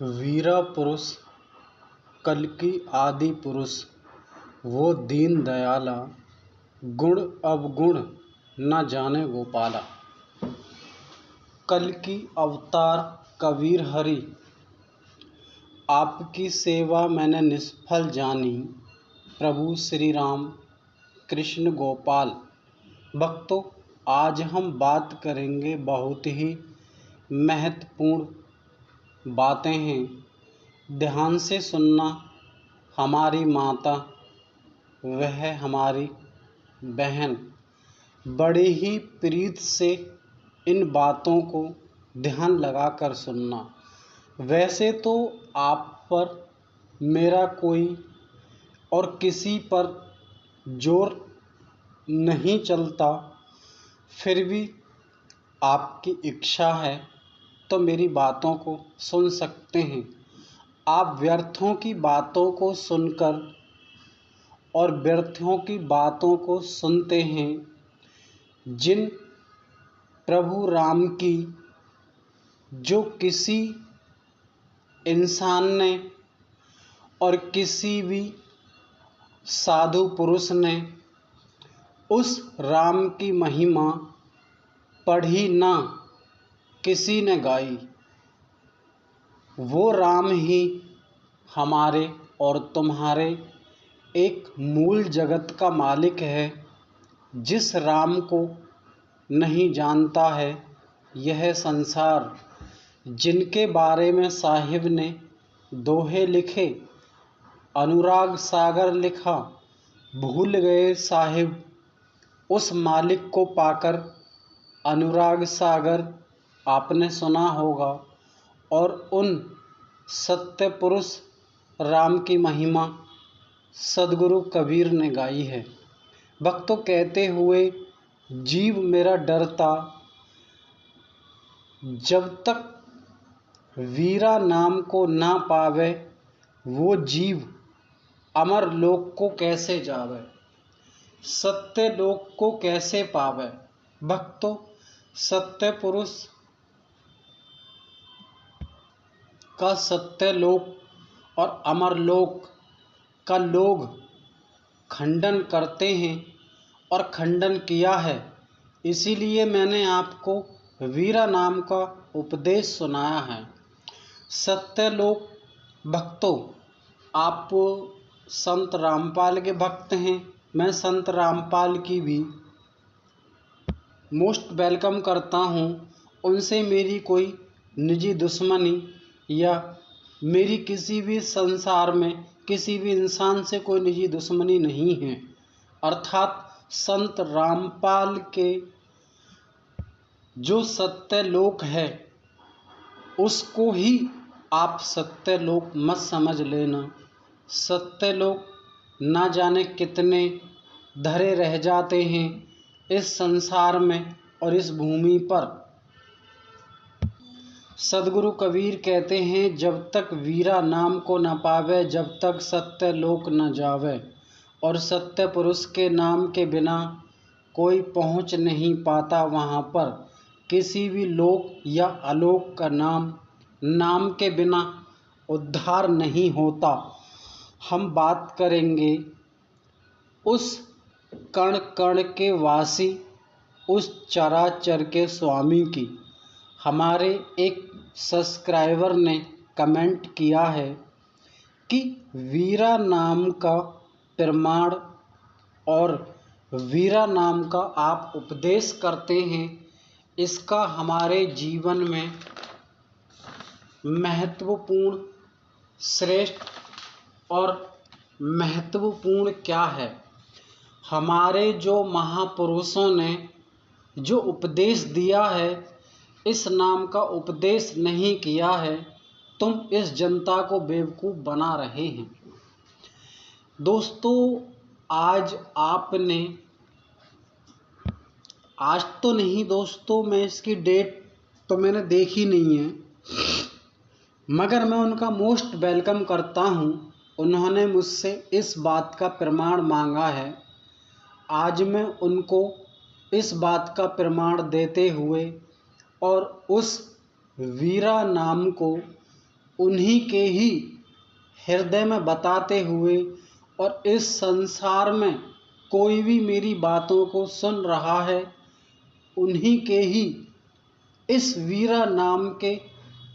वीरा पुरुष कल्कि आदि पुरुष वो दीन दयाला, गुण अवगुण न जाने गोपाला। कल्कि अवतार कबीर हरि, आपकी सेवा मैंने निष्फल जानी। प्रभु श्री राम कृष्ण गोपाल। भक्तों, आज हम बात करेंगे बहुत ही महत्वपूर्ण बातें हैं। ध्यान से सुनना। हमारी माता, वह हमारी बहन, बड़े ही प्रीत से इन बातों को ध्यान लगाकर सुनना। वैसे तो आप पर मेरा कोई और किसी पर जोर नहीं चलता, फिर भी आपकी इच्छा है तो मेरी बातों को सुन सकते हैं। आप व्यर्थों की बातों को सुनकर और व्यर्थों की बातों को सुनते हैं, जिन प्रभु राम की जो किसी इंसान ने और किसी भी साधु पुरुष ने उस राम की महिमा पढ़ी ना किसी ने गाई। वो राम ही हमारे और तुम्हारे एक मूल जगत का मालिक है। जिस राम को नहीं जानता है यह संसार, जिनके बारे में साहिब ने दोहे लिखे, अनुराग सागर लिखा, भूल गए साहिब उस मालिक को पाकर। अनुराग सागर आपने सुना होगा, और उन सत्य पुरुष राम की महिमा सद्गुरु कबीर ने गाई है। भक्तों, कहते हुए जीव मेरा डरता, जब तक वीरा नाम को ना पावे, वो जीव अमर लोक को कैसे जावे, सत्य लोक को कैसे पावे। भक्तों, सत्य पुरुष का सत्य लोक और अमर लोक का लोग खंडन करते हैं और खंडन किया है। इसीलिए मैंने आपको वीरा नाम का उपदेश सुनाया है। सत्य लोक। भक्तों, आप संत रामपाल के भक्त हैं। मैं संत रामपाल की भी मोस्ट वेलकम करता हूँ। उनसे मेरी कोई निजी दुश्मनी या मेरी किसी भी संसार में किसी भी इंसान से कोई निजी दुश्मनी नहीं है। अर्थात संत रामपाल के जो सत्य लोक है उसको ही आप सत्य लोक मत समझ लेना। सत्य लोक ना जाने कितने धरे रह जाते हैं इस संसार में और इस भूमि पर। सद्गुरु कबीर कहते हैं, जब तक वीरा नाम को न पावे, जब तक सत्य लोक न जावे। और सत्य पुरुष के नाम के बिना कोई पहुँच नहीं पाता वहाँ पर। किसी भी लोक या आलोक का नाम के बिना उद्धार नहीं होता। हम बात करेंगे उस कण कण के वासी, उस चराचर के स्वामी की। हमारे एक सब्सक्राइबर ने कमेंट किया है कि वीरा नाम का प्रमाण और वीरा नाम का आप उपदेश करते हैं, इसका हमारे जीवन में महत्वपूर्ण, श्रेष्ठ और महत्वपूर्ण क्या है। हमारे जो महापुरुषों ने जो उपदेश दिया है, इस नाम का उपदेश नहीं किया है, तुम इस जनता को बेवकूफ़ बना रहे हैं। दोस्तों, आज आपने, आज तो नहीं दोस्तों, मैं इसकी डेट तो मैंने देखी नहीं है, मगर मैं उनका मोस्ट वेलकम करता हूँ। उन्होंने मुझसे इस बात का प्रमाण मांगा है। आज मैं उनको इस बात का प्रमाण देते हुए और उस वीरा नाम को उन्हीं के ही हृदय में बताते हुए, और इस संसार में कोई भी मेरी बातों को सुन रहा है, उन्हीं के ही इस वीरा नाम के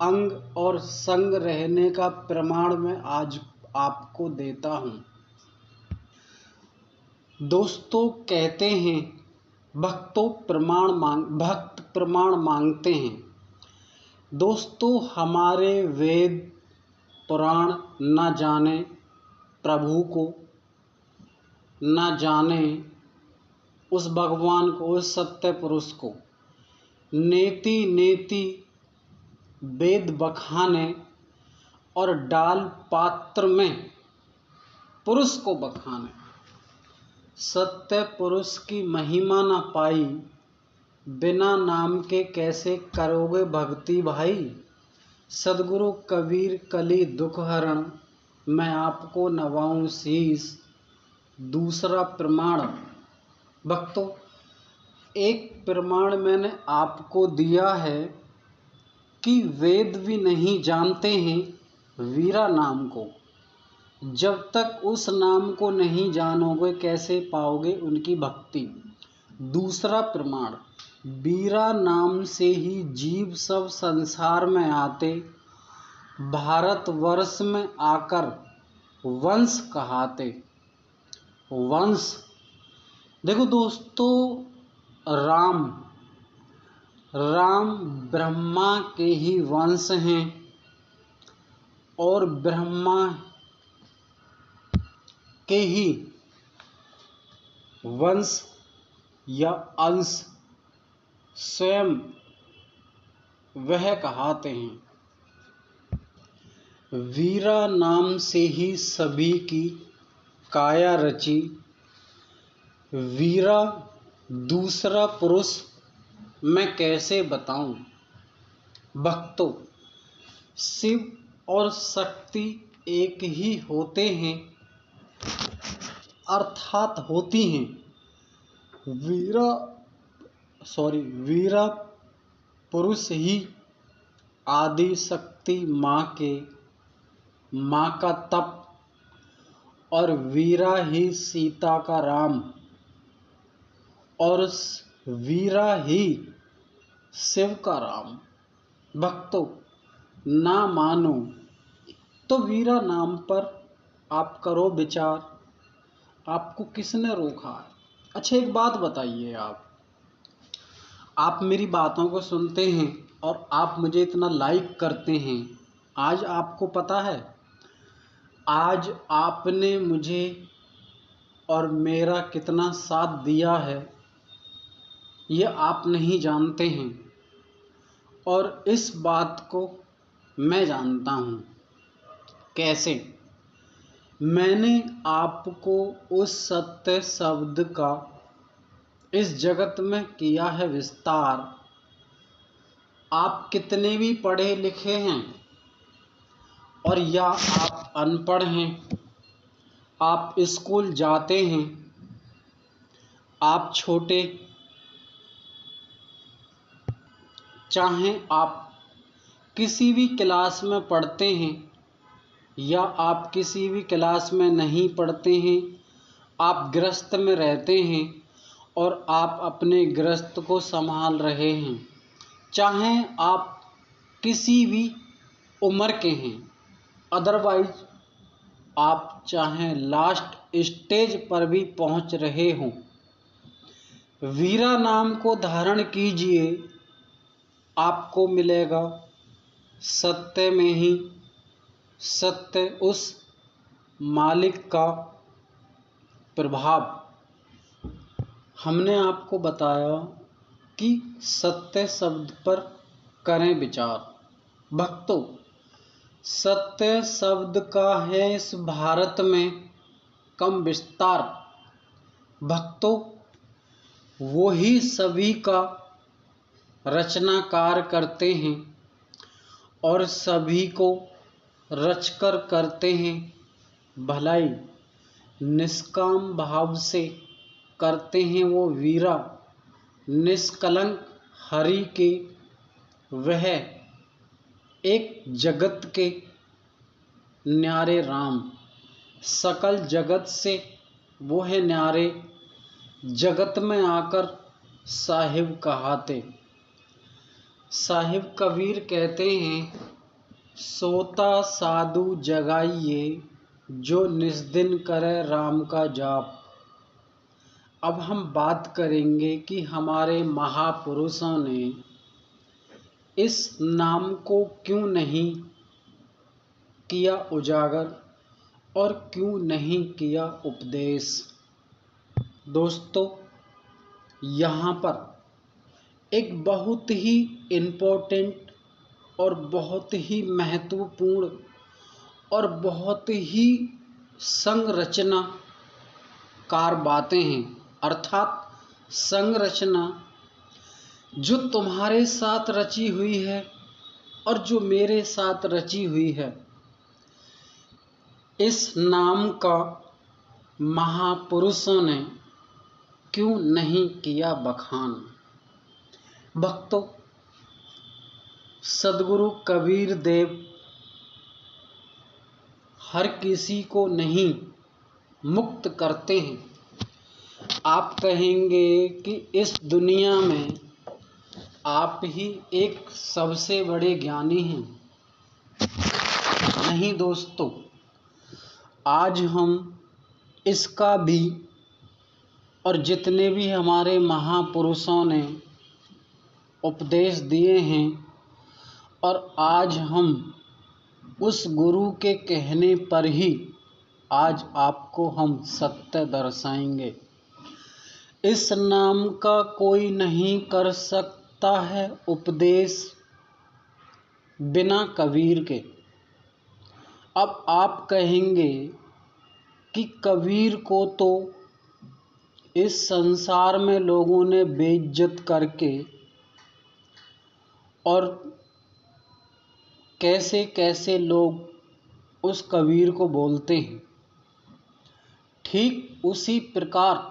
अंग और संग रहने का प्रमाण मैं आज आपको देता हूँ। दोस्तों, कहते हैं भक्त प्रमाण मांगते हैं। दोस्तों, हमारे वेद पुराण न जाने प्रभु को, न जाने उस भगवान को, उस सत्य पुरुष को, नेति नेति वेद बखाने और डाल पात्र में पुरुष को बखाने। सत्य पुरुष की महिमा न पाई, बिना नाम के कैसे करोगे भक्ति भाई। सद्गुरु कबीर कली दुख हरण, मैं आपको नवाऊं शीस। दूसरा प्रमाण। भक्तों, एक प्रमाण मैंने आपको दिया है कि वेद भी नहीं जानते हैं वीरा नाम को। जब तक उस नाम को नहीं जानोगे कैसे पाओगे उनकी भक्ति। दूसरा प्रमाण, वीरा नाम से ही जीव सब संसार में आते, भारतवर्ष में आकर वंश कहाते। वंश, देखो दोस्तों, राम ब्रह्मा के ही वंश हैं, और ब्रह्मा के ही वंश या अंश स्वयं वह कहाते हैं। वीरा नाम से ही सभी की काया रची। वीरा दूसरा पुरुष मैं कैसे बताऊं। भक्तों, शिव और शक्ति एक ही होते हैं, अर्थात होती हैं। वीरा पुरुष ही आदि शक्ति माँ का तप, और वीरा ही सीता का राम, और वीरा ही शिव का राम। भक्तों, ना मानो तो वीरा नाम पर आप करो विचार। आपको किसने रोका है? अच्छा, एक बात बताइए, आप मेरी बातों को सुनते हैं और आप मुझे इतना लाइक करते हैं। आज आपको पता है, आज आपने मुझे और मेरा कितना साथ दिया है, ये आप नहीं जानते हैं, और इस बात को मैं जानता हूँ। कैसे? मैंने आपको उस सत्य शब्द का इस जगत में किया है विस्तार। आप कितने भी पढ़े लिखे हैं और या आप अनपढ़ हैं, आप स्कूल जाते हैं, आप छोटे, चाहे आप किसी भी क्लास में पढ़ते हैं या आप किसी भी क्लास में नहीं पढ़ते हैं, आप गृहस्थ में रहते हैं और आप अपने गृहस्थ को संभाल रहे हैं, चाहे आप किसी भी उम्र के हैं, अदरवाइज आप चाहे लास्ट स्टेज पर भी पहुंच रहे हों, वीरा नाम को धारण कीजिए। आपको मिलेगा सत्य में ही सत्य, उस मालिक का प्रभाव। हमने आपको बताया कि सत्य शब्द पर करें विचार। भक्तों, सत्य शब्द का है इस भारत में कम विस्तार। भक्तों, वो ही सभी का रचनाकार करते हैं और सभी को रचकर करते हैं भलाई। निष्काम भाव से करते हैं वो वीरा, निष्कलंक हरि के वह एक जगत के न्यारे राम, सकल जगत से वो है न्यारे, जगत में आकर साहिब कहाते। साहिब कबीर कहते हैं, सोता साधु जगाइए, जो निस्दिन करे राम का जाप। अब हम बात करेंगे कि हमारे महापुरुषों ने इस नाम को क्यों नहीं किया उजागर और क्यों नहीं किया उपदेश। दोस्तों, यहाँ पर एक बहुत ही इम्पोर्टेंट और बहुत ही महत्वपूर्ण और बहुत ही संरचनाकार बातें हैं, अर्थात संरचना जो तुम्हारे साथ रची हुई है और जो मेरे साथ रची हुई है। इस नाम का महापुरुषों ने क्यों नहीं किया बखान। भक्तों, सद्गुरु कबीर देव हर किसी को नहीं मुक्त करते हैं। आप कहेंगे कि इस दुनिया में आप ही एक सबसे बड़े ज्ञानी हैं। नहीं दोस्तों, आज हम इसका भी और जितने भी हमारे महापुरुषों ने उपदेश दिए हैं और आज हम उस गुरु के कहने पर ही आज आपको हम सत्य दर्शाएंगे। इस नाम का कोई नहीं कर सकता है उपदेश बिना कबीर के। अब आप कहेंगे कि कबीर को तो इस संसार में लोगों ने बेइज्जत करके और कैसे कैसे लोग उस कबीर को बोलते हैं। ठीक उसी प्रकार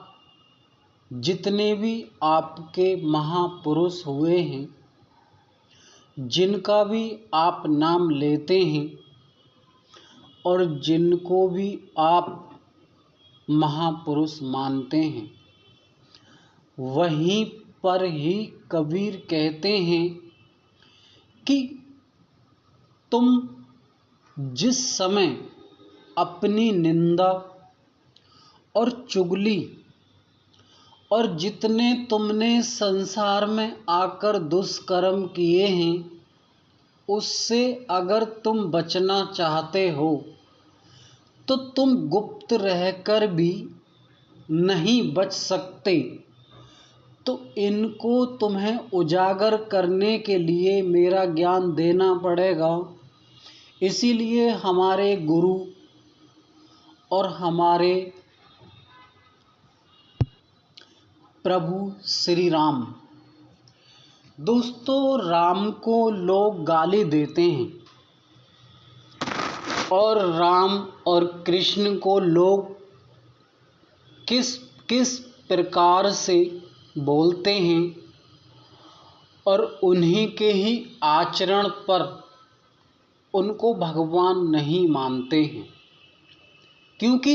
जितने भी आपके महापुरुष हुए हैं, जिनका भी आप नाम लेते हैं और जिनको भी आप महापुरुष मानते हैं, वहीं पर ही कबीर कहते हैं कि तुम जिस समय अपनी निंदा और चुगली और जितने तुमने संसार में आकर दुष्कर्म किए हैं, उससे अगर तुम बचना चाहते हो तो तुम गुप्त रहकर भी नहीं बच सकते। तो इनको तुम्हें उजागर करने के लिए मेरा ज्ञान देना पड़ेगा। इसीलिए हमारे गुरु और हमारे प्रभु श्री राम, दोस्तों, राम को लोग गाली देते हैं और राम और कृष्ण को लोग किस किस प्रकार से बोलते हैं और उन्हीं के ही आचरण पर उनको भगवान नहीं मानते हैं। क्योंकि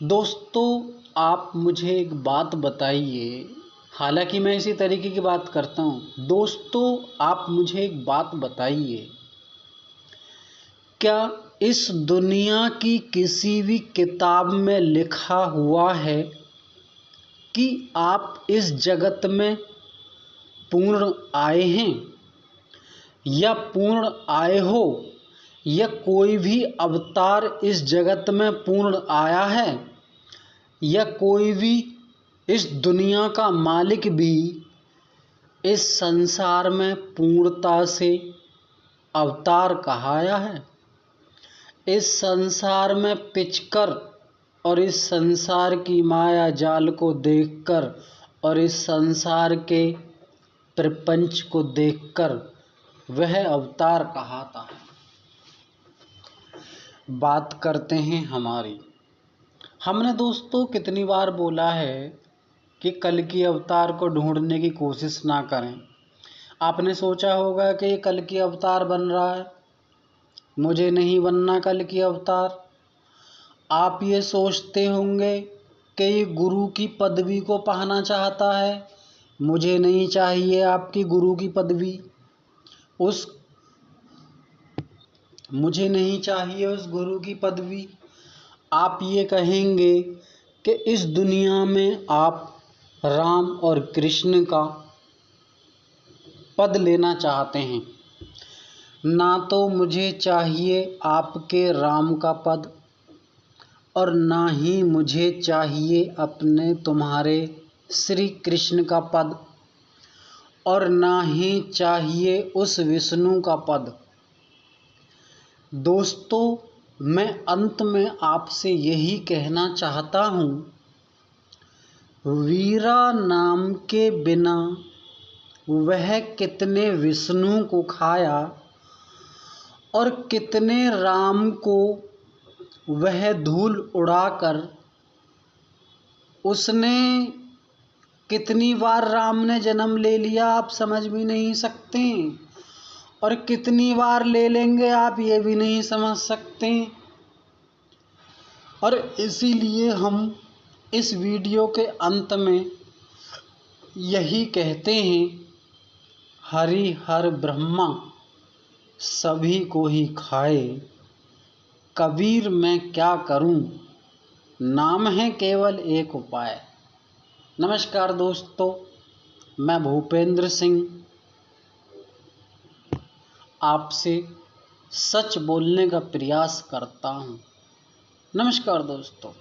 दोस्तों, आप मुझे एक बात बताइए, हालांकि मैं इसी तरीके की बात करता हूँ। दोस्तों, आप मुझे एक बात बताइए, क्या इस दुनिया की किसी भी किताब में लिखा हुआ है कि आप इस जगत में पूर्ण आए हैं या पूर्ण आए हो, या कोई भी अवतार इस जगत में पूर्ण आया है, या कोई भी इस दुनिया का मालिक भी इस संसार में पूर्णता से अवतार कहाया है? इस संसार में पिचकर और इस संसार की माया जाल को देखकर और इस संसार के प्रपंच को देखकर वह अवतार कहाता है। बात करते हैं हमारी। हमने दोस्तों कितनी बार बोला है कि कल की अवतार को ढूंढने की कोशिश ना करें। आपने सोचा होगा कि कल की अवतार बन रहा है। मुझे नहीं बनना कल की अवतार। आप ये सोचते होंगे कि ये गुरु की पदवी को पाना चाहता है। मुझे नहीं चाहिए आपकी गुरु की पदवी, मुझे नहीं चाहिए उस गुरु की पदवी। आप ये कहेंगे कि इस दुनिया में आप राम और कृष्ण का पद लेना चाहते हैं। ना तो मुझे चाहिए आपके राम का पद, और ना ही मुझे चाहिए अपने तुम्हारे श्री कृष्ण का पद, और ना ही चाहिए उस विष्णु का पद। दोस्तों, मैं अंत में आपसे यही कहना चाहता हूँ, वीरा नाम के बिना वह कितने विष्णु को खाया और कितने राम को वह धूल उड़ाकर, उसने कितनी बार राम ने जन्म ले लिया आप समझ भी नहीं सकते, और कितनी बार ले लेंगे आप ये भी नहीं समझ सकते। और इसीलिए हम इस वीडियो के अंत में यही कहते हैं, हरि हर ब्रह्मा सभी को ही खाए, कबीर मैं क्या करूं, नाम है केवल एक उपाय। नमस्कार दोस्तों, मैं भूपेंद्र सिंह आपसे सच बोलने का प्रयास करता हूं। नमस्कार दोस्तों।